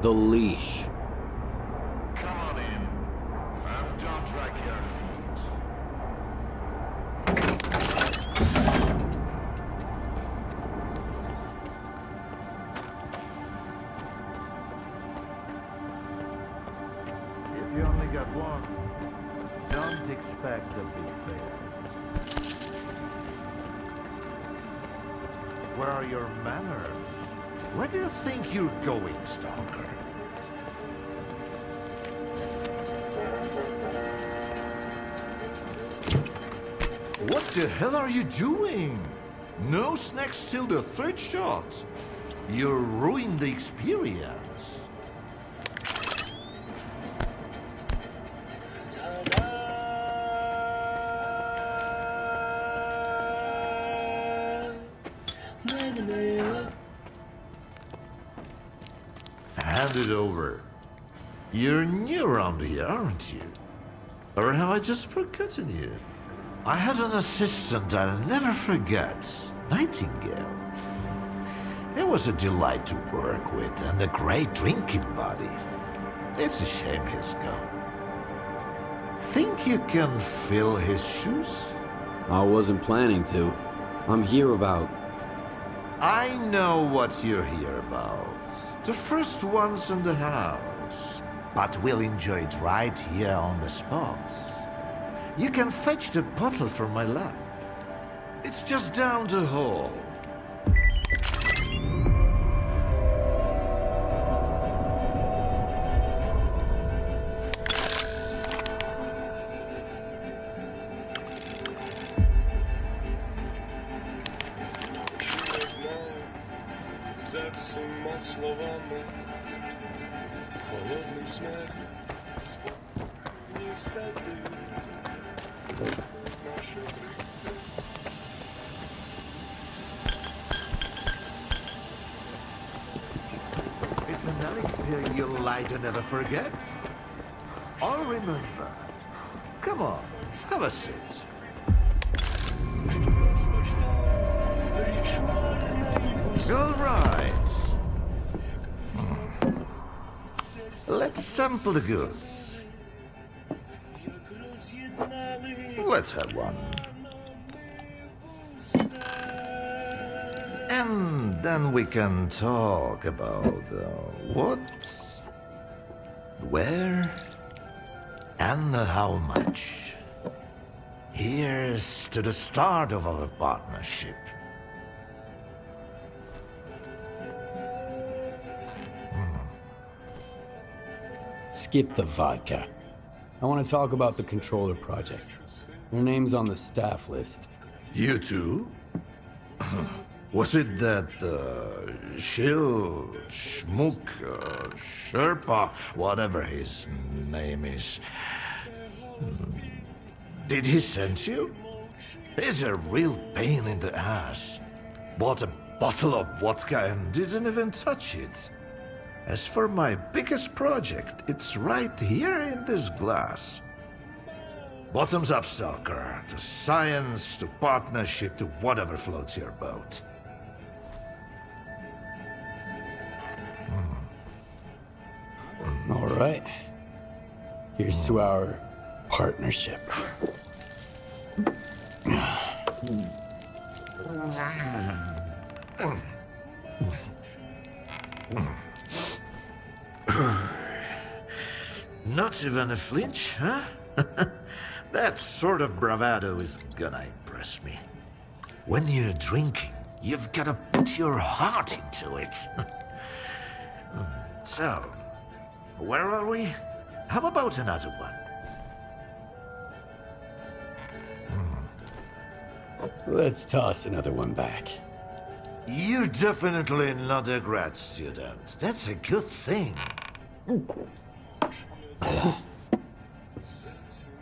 The leash. Come on in, and don't drag your feet. If you only got one, don't expect a big fair. Where are your manners? Where do you think you're going, Stalker? What the hell are you doing? No snacks till the third shot. You'll ruin the experience. Hand it over. You're new around here, aren't you? Or have I just forgotten you? I had an assistant I'll never forget, Nightingale. It was a delight to work with and a great drinking buddy. It's a shame he's gone. Think you can fill his shoes? I wasn't planning to. I'm here about... I know what you're here about. The first ones in the house. But we'll enjoy it right here on the spot. You can fetch the bottle from my lab. It's just down the hall. It's an experience you'll light and never forget. I'll remember. Come on, have a seat. All right. Let's sample the goods. Let's have one. And then we can talk about what, where, and how much. Here's to the start of our partnership. Skip the vodka. I want to talk about the controller project. Your name's on the staff list. You too? Was it that Shill, Schmook, Sherpa, whatever his name is? Did he send you? He's a real pain in the ass. Bought a bottle of vodka and didn't even touch it. As for my biggest project, it's right here in this glass. Bottoms up, Stalker. To science, to partnership, to whatever floats your boat. All right. Here's to our partnership. Not even a flinch, huh? That sort of bravado is gonna impress me. When you're drinking, you've gotta put your heart into it. So, where are we? How about another one? Let's toss another one back. You're definitely not a grad student. That's a good thing.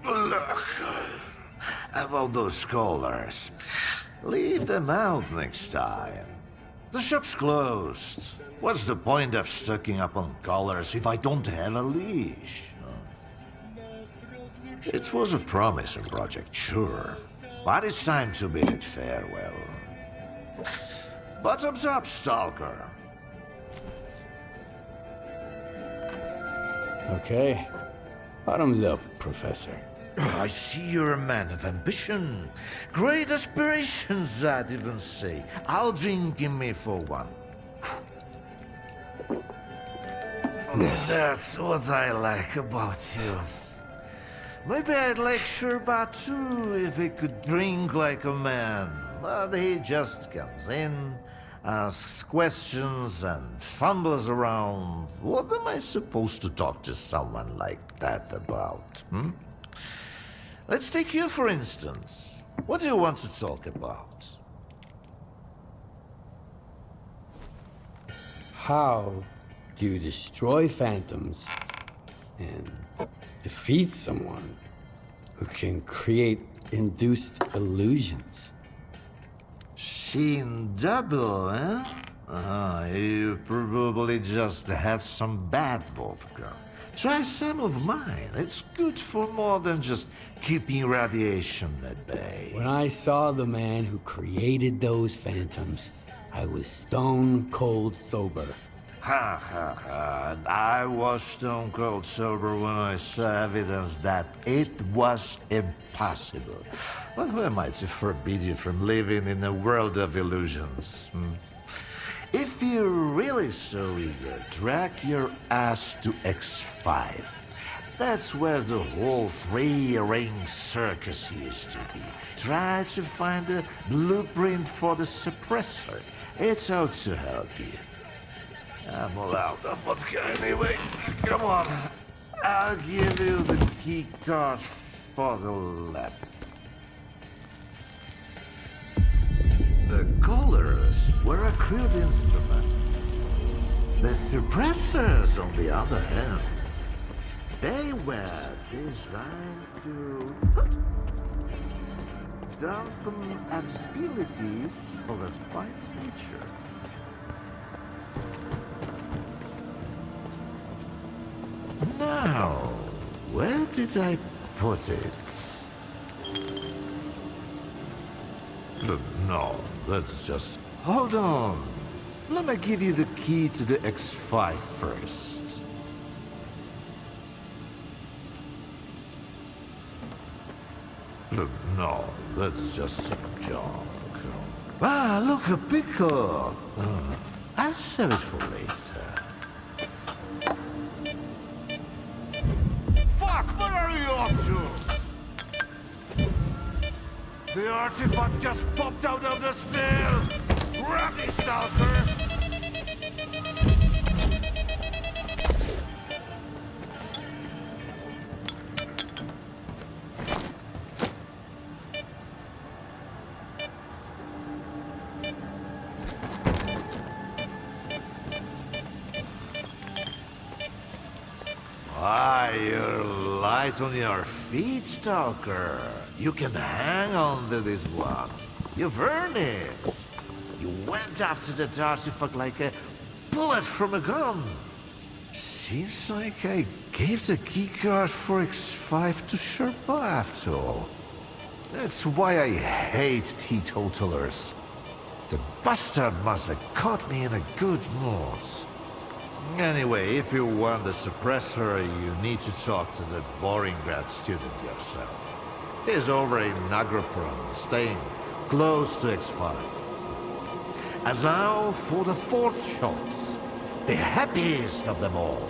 Look, about those scholars. Leave them out next time. The shop's closed. What's the point of stocking up on collars if I don't have a leash? It was a promising project, sure. But it's time to bid it farewell. Bottoms up, Stalker. Okay. Bottoms up, Professor. I see you're a man of ambition. Great aspirations, I'd even say. I'll drink in me for one. That's what I like about you. Maybe I'd like Sherba too if he could drink like a man. But he just comes in, asks questions, and fumbles around. What am I supposed to talk to someone like that about, hmm? Let's take you, for instance. What do you want to talk about? How do you destroy phantoms and defeat someone who can create induced illusions? Seen double, eh? You probably just had some bad vodka. Try some of mine. It's good for more than just keeping radiation at bay. When I saw the man who created those phantoms, I was stone cold sober. Ha ha ha. And I was stone cold sober when I saw evidence that it was impossible. But who am I to forbid you from living in a world of illusions? If you're really so eager, drag your ass to X5. That's where the whole three-ring circus used to be. Try to find a blueprint for the suppressor. It's out to help you. I'm all out of vodka anyway. Come on. I'll give you the key card for the lab. The colors were a crude instrument. The suppressors, on the other hand, they were designed to dampen abilities of a fine nature. Now, where did I put it? No, that's just... Hold on. Let me give you the key to the X5 first. No, that's just some junk. Ah, look, a pickle. I'll save it for later. Fuck, what are you up to? The artifact just popped out of the stairs! Grab me, Stalker! Ah, you're light on your feet, Stalker. You can hang on to this one. You've earned it. You went after that artifact like a bullet from a gun. Seems like I gave the keycard for X5 to Sherpa after all. That's why I hate teetotalers. The bastard must have caught me in a good mood. Anyway, if you want the suppressor, you need to talk to the boring grad student yourself. He's over in Agropron, staying close to X5. And now for the fourth shots, the happiest of them all.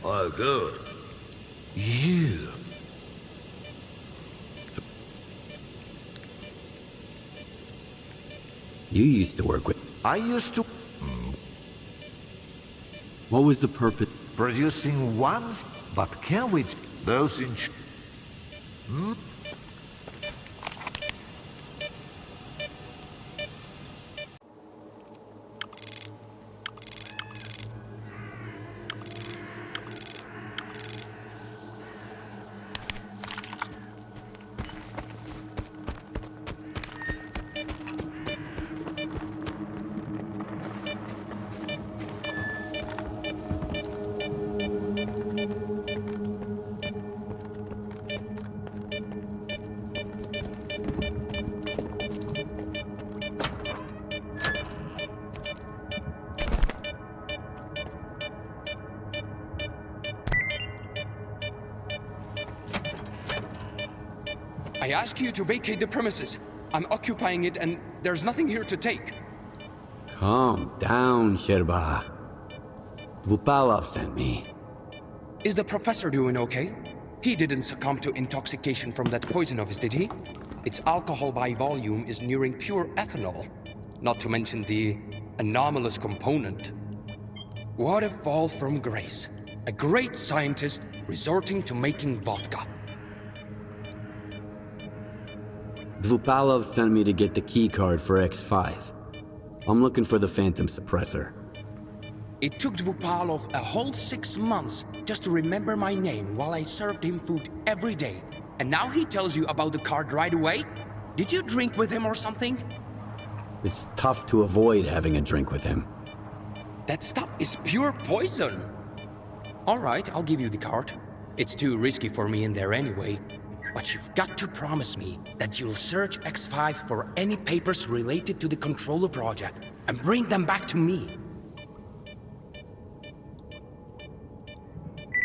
Oh, good. You. You used to work with... I used to... What was the purpose? Producing one, but can we... Those in... I ask you to vacate the premises. I'm occupying it and there's nothing here to take. Calm down, Sherba. Vupalov sent me. Is the professor doing okay? He didn't succumb to intoxication from that poison of his, did he? Its alcohol by volume is nearing pure ethanol. Not to mention the anomalous component. What a fall from grace. A great scientist resorting to making vodka. Dvupalov sent me to get the key card for X5. I'm looking for the phantom suppressor. It took Dvupalov a whole 6 months just to remember my name while I served him food every day. And now he tells you about the card right away? Did you drink with him or something? It's tough to avoid having a drink with him. That stuff is pure poison. All right, I'll give you the card. It's too risky for me in there anyway. But you've got to promise me that you'll search X5 for any papers related to the controller project and bring them back to me.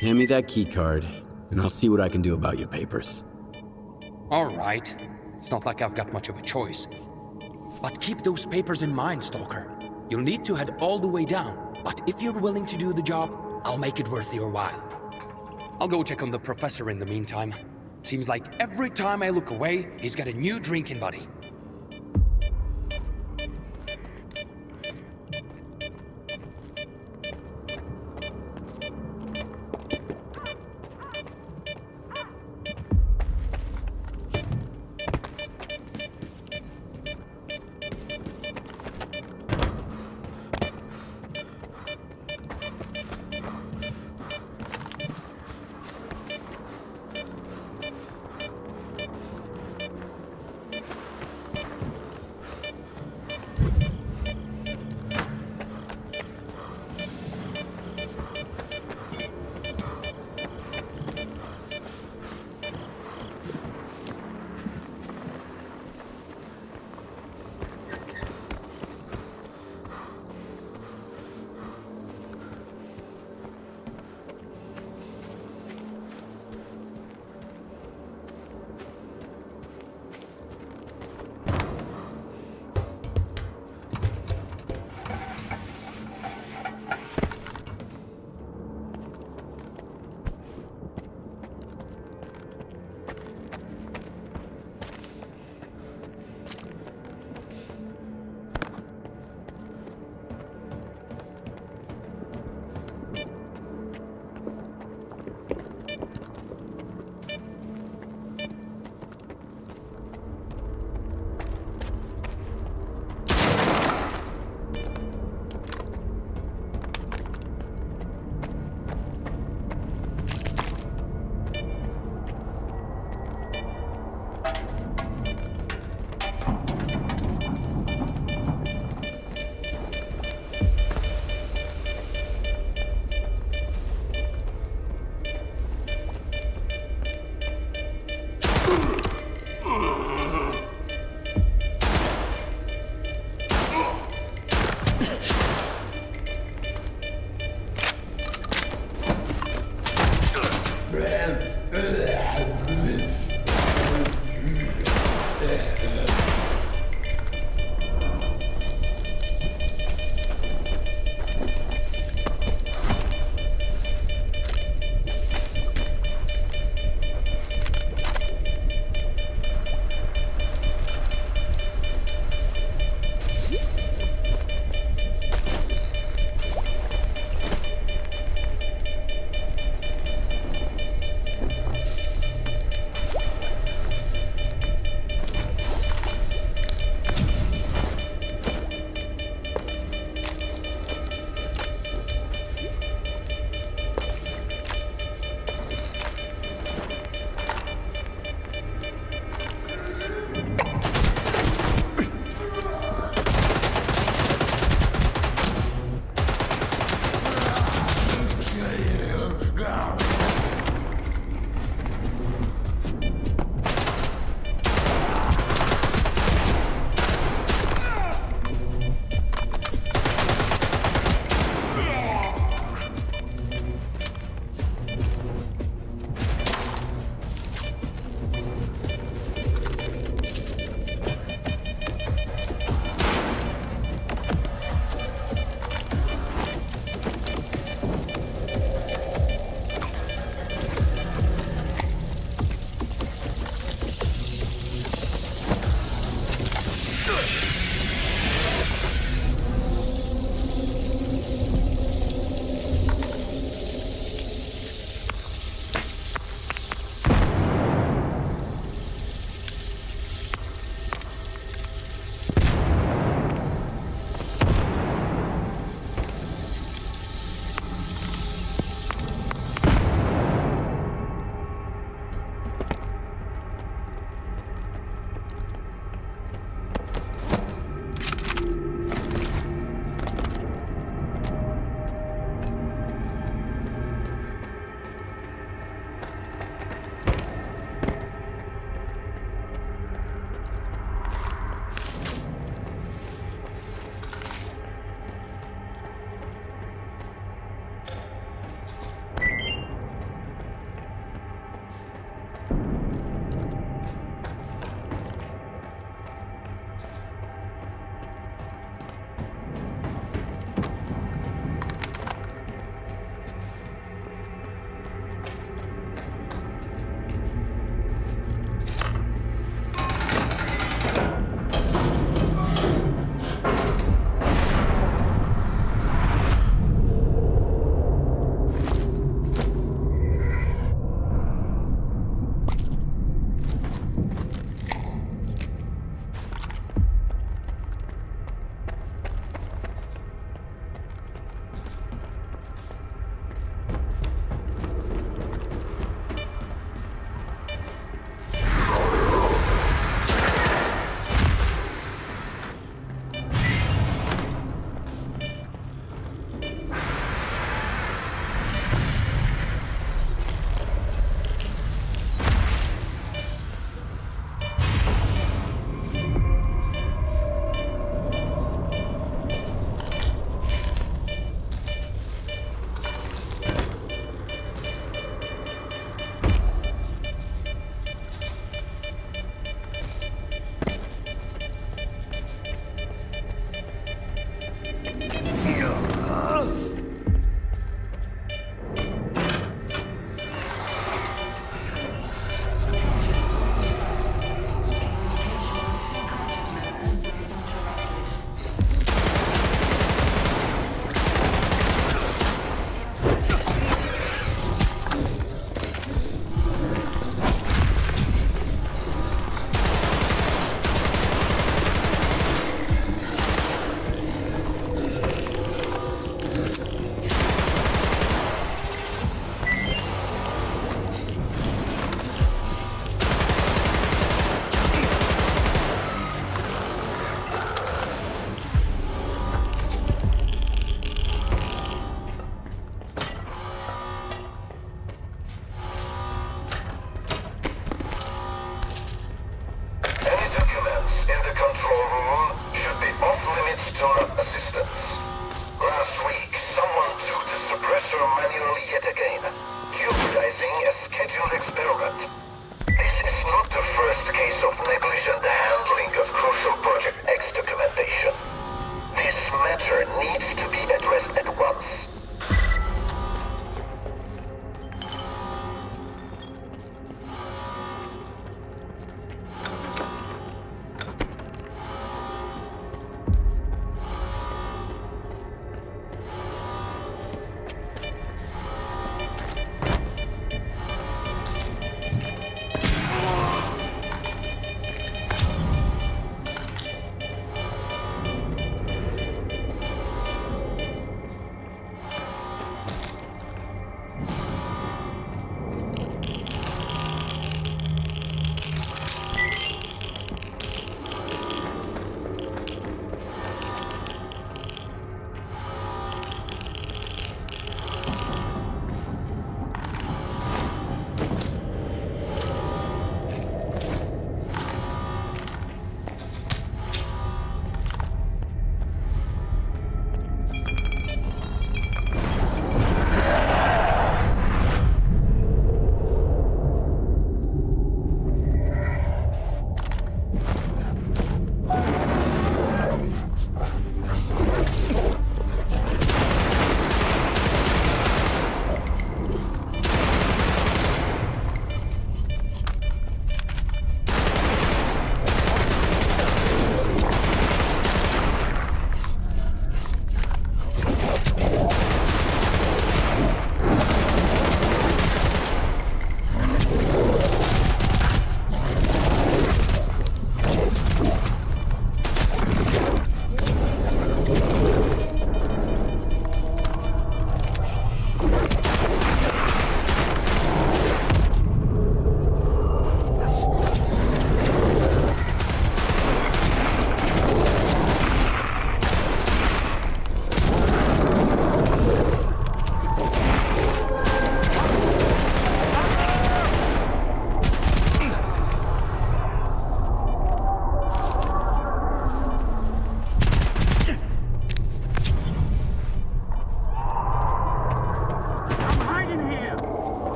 Hand me that key card, and I'll see what I can do about your papers. All right. It's not like I've got much of a choice. But keep those papers in mind, Stalker. You'll need to head all the way down, but if you're willing to do the job, I'll make it worth your while. I'll go check on the professor in the meantime. Seems like every time I look away, he's got a new drinking buddy.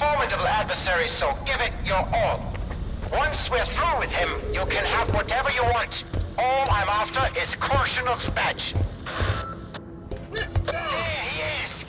formidable adversary, so give it your all. Once we're through with him, you can have whatever you want. All I'm after is Korshunov's badge. There he is!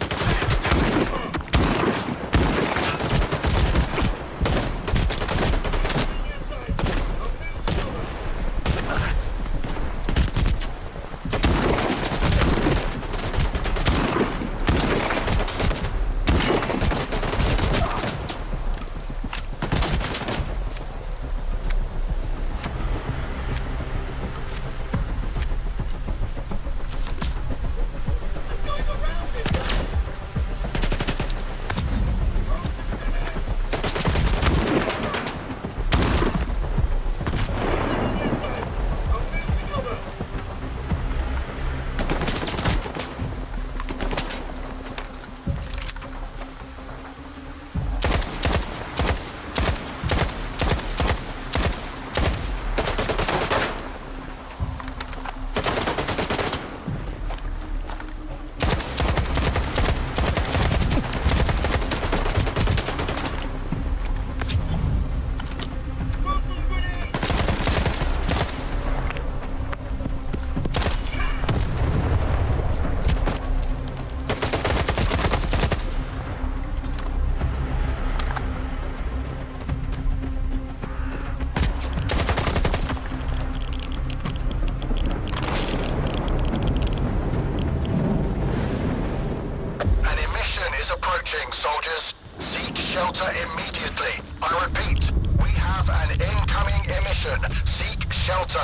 shelter immediately. I repeat, we have an incoming emission. Seek shelter.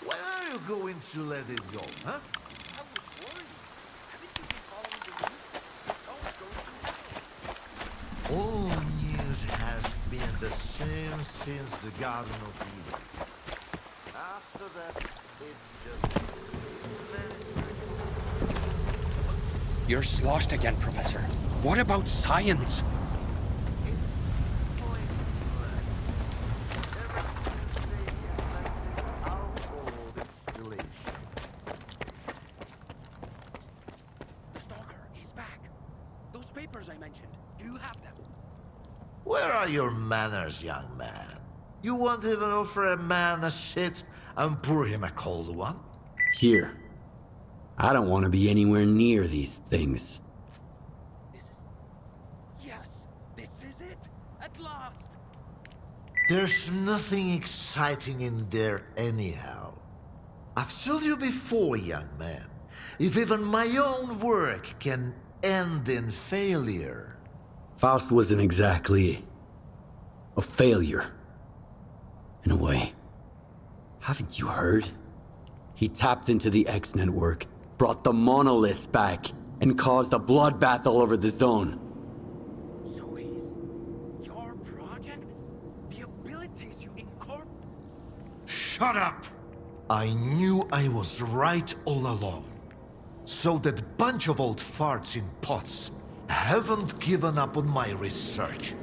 When are you going to let it go, huh? All news has been the same since the Garden of Eden. After that, it's just... You're sloshed again, Professor. What about science? The Stalker, he's back. Those papers I mentioned, do you have them? Where are your manners, young man? You won't even offer a man a shit and pour him a cold one? Here. I don't want to be anywhere near these things. Yes, this is it. At last. There's nothing exciting in there anyhow. I've told you before, young man, if even my own work can end in failure... Faust wasn't exactly... a failure. In a way. Haven't you heard? He tapped into the X network, brought the monolith back, and caused a bloodbath all over the zone. So he's your project? The abilities you incorporate? Shut up! I knew I was right all along. So that bunch of old farts in pots haven't given up on my research.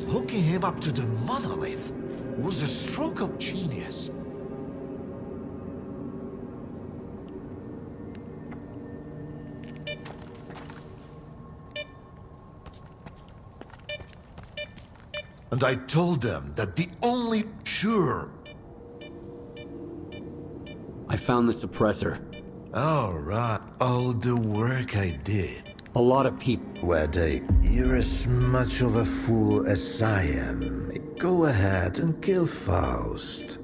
Hooking him up to the monolith was a stroke of genius. And I told them that the only sure... I found the suppressor. All right, all the work I did. A lot of people... Weddy, you're as much of a fool as I am. Go ahead and kill Faust.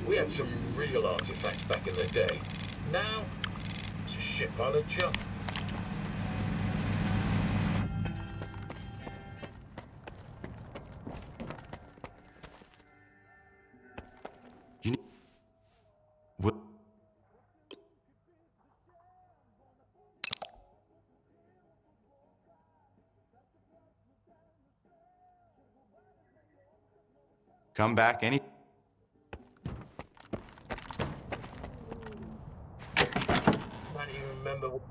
We had some real artifacts back in the day. Now, it's a shit pile of junk. You need... What? Come back any... Can't even remember what...